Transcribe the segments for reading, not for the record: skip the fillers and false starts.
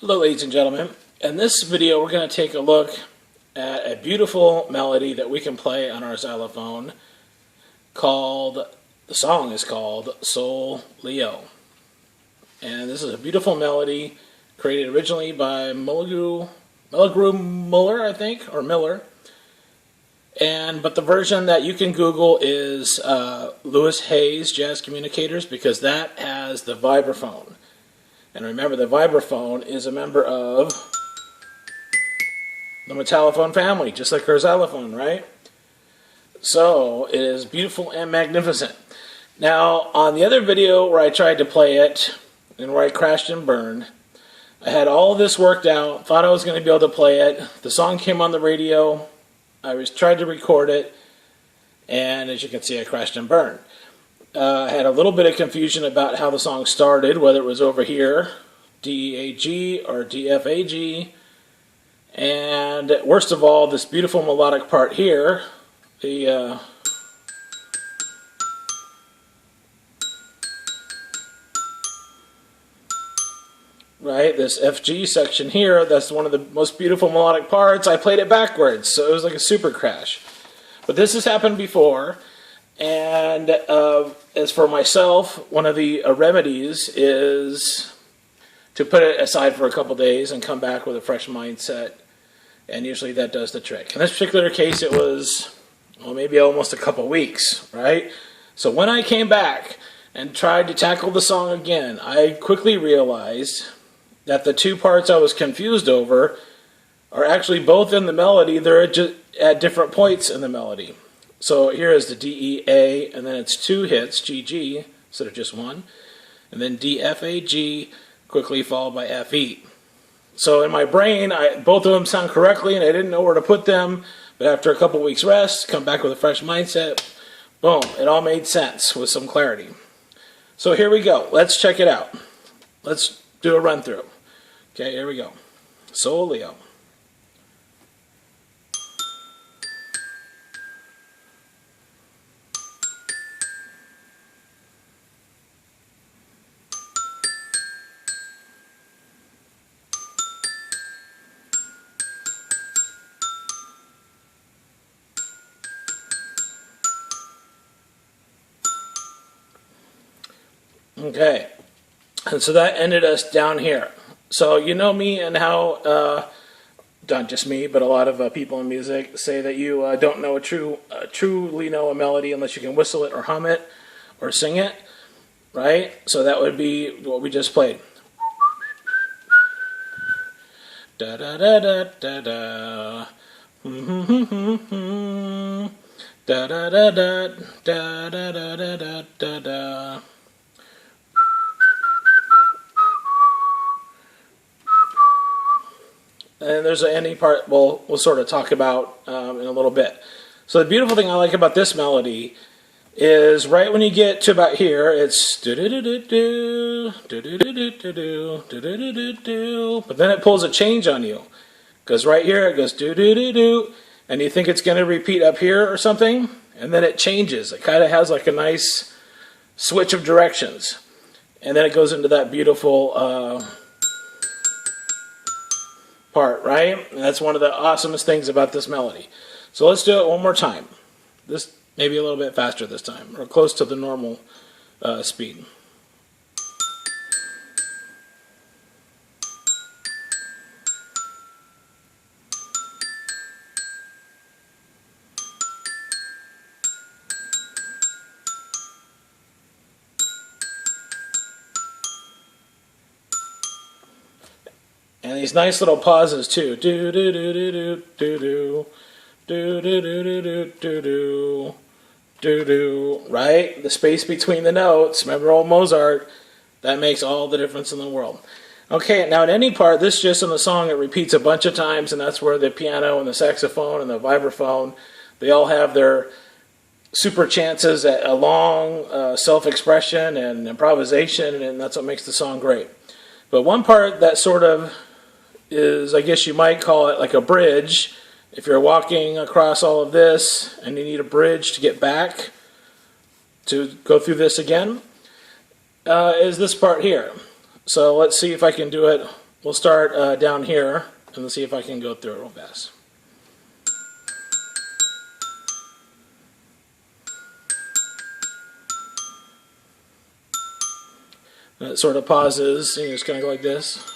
Hello ladies and gentlemen. In this video we're going to take a look at a beautiful melody that we can play on our xylophone the song is called Sol Leo. And this is a beautiful melody created originally by Mulgrew Muller, I think, or Miller. But the version that you can Google is Louis Hayes Jazz Communicators, because that has the vibraphone. And remember, the vibraphone is a member of the metallophone family, just like our xylophone, right? So it is beautiful and magnificent. Now, on the other video where I tried to play it and where I crashed and burned, I had all of this worked out, thought I was going to be able to play it. The song came on the radio. I tried to record it, and as you can see, I crashed and burned. I had a little bit of confusion about how the song started, whether it was over here, D-E-A-G or D-F-A-G. And worst of all, this beautiful melodic part here, this F-G section here, that's one of the most beautiful melodic parts. I played it backwards, so it was like a super crash. But this has happened before. And as for myself, one of the remedies is to put it aside for a couple days and come back with a fresh mindset. And usually that does the trick. In this particular case, it was, well, maybe almost a couple weeks, right? So when I came back and tried to tackle the song again, I quickly realized that the two parts I was confused over are actually both in the melody. They're just at different points in the melody. So here is the D-E-A, and then it's two hits, G-G, instead of just one. And then D-F-A-G, quickly followed by F-E. So in my brain, both of them sound correctly, and I didn't know where to put them. But after a couple weeks rest, come back with a fresh mindset, boom, it all made sense with some clarity. So here we go. Let's check it out. Let's do a run through. Okay, here we go. Sol Leo. Okay, and so that ended us down here. So you know me and how, not just me, but a lot of people in music say that you don't know truly know a melody unless you can whistle it or hum it or sing it, right? So that would be what we just played. Da da da da da da. Da da da da da da da da da da. And there's an ending part we'll sort of talk about in a little bit. So the beautiful thing I like about this melody is right when you get to about here, it's do-do-do-do-do, do-do-do-do-do, do-do-do-do-do, but then it pulls a change on you. Because right here it goes do-do-do-do, and you think it's going to repeat up here or something, and then it changes. It kind of has like a nice switch of directions. And then it goes into that beautiful part, right? And that's one of the awesomest things about this melody. So let's do it one more time. This maybe a little bit faster this time, or close to the normal speed. And these nice little pauses too. Do do do do do do do do do do do do do do do. Right? The space between the notes. Remember old Mozart? That makes all the difference in the world. Okay, now at any part, this just in the song, it repeats a bunch of times, and that's where the piano and the saxophone and the vibraphone, they all have their super chances at a long self-expression and improvisation, and that's what makes the song great. But one part that sort of is, I guess you might call it like a bridge. If you're walking across all of this and you need a bridge to get back to go through this again, is this part here. So let's see if I can do it we'll start down here, and let's see if I can go through it real fast. And it sort of pauses, and you just kind of go like this.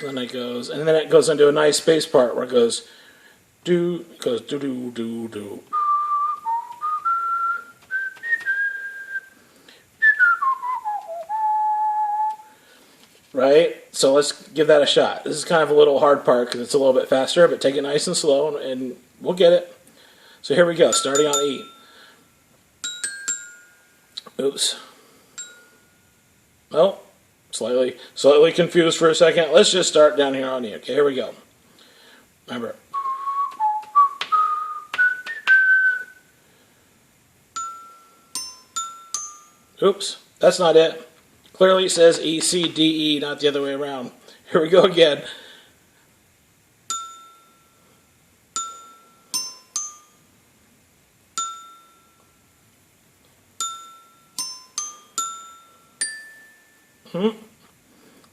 Then it goes, and then it goes into a nice bass part where it goes do, do do do do. Right? So let's give that a shot. This is kind of a little hard part because it's a little bit faster, but take it nice and slow, and we'll get it. So here we go, starting on E. Oops. Oh. Slightly confused for a second. Let's just start down here on E. Okay, here we go. Remember. Oops, that's not it. Clearly it says E, C, D, E, not the other way around. Here we go again.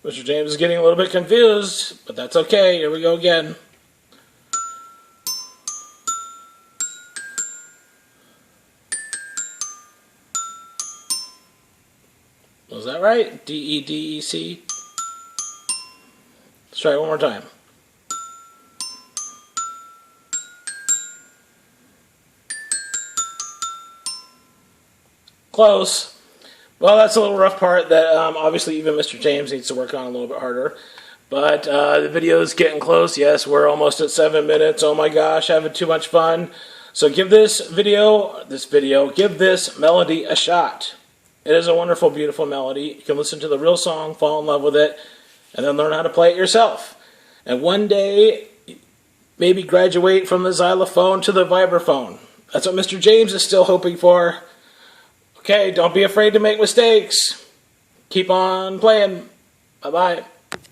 Mr. James is getting a little bit confused, but that's okay. Here we go again. Was that right? D, E, D, E, C. Let's try it one more time. Close. Well, that's a little rough part that obviously even Mr. James needs to work on a little bit harder. But the video is getting close. Yes, we're almost at 7 minutes. Oh my gosh, having too much fun. So give this melody a shot. It is a wonderful, beautiful melody. You can listen to the real song, fall in love with it, and then learn how to play it yourself. And one day, maybe graduate from the xylophone to the vibraphone. That's what Mr. James is still hoping for. Okay, don't be afraid to make mistakes. Keep on playing. Bye-bye.